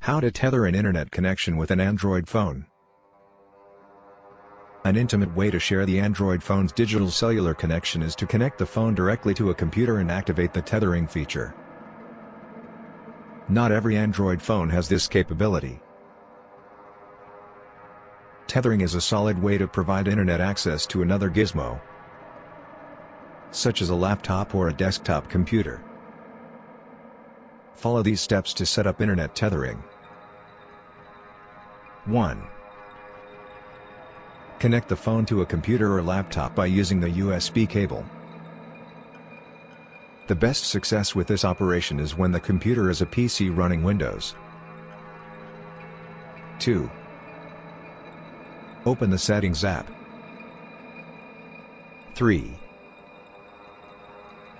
How to tether an internet connection with an Android phone. An intimate way to share the Android phone's digital cellular connection is to connect the phone directly to a computer and activate the tethering feature. Not every Android phone has this capability. Tethering is a solid way to provide internet access to another gizmo, such as a laptop or a desktop computer. Follow these steps to set up internet tethering. 1. Connect the phone to a computer or laptop by using the USB cable. The best success with this operation is when the computer is a PC running Windows. 2. Open the Settings app. 3.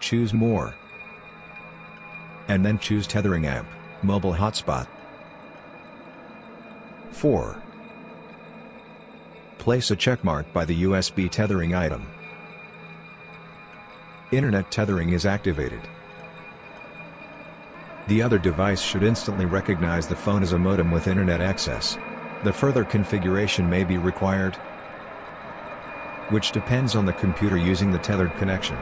Choose More, and then choose Tethering app, Mobile Hotspot. 4. Place a checkmark by the USB tethering item. Internet tethering is activated. The other device should instantly recognize the phone as a modem with internet access. The further configuration may be required, which depends on the computer using the tethered connection.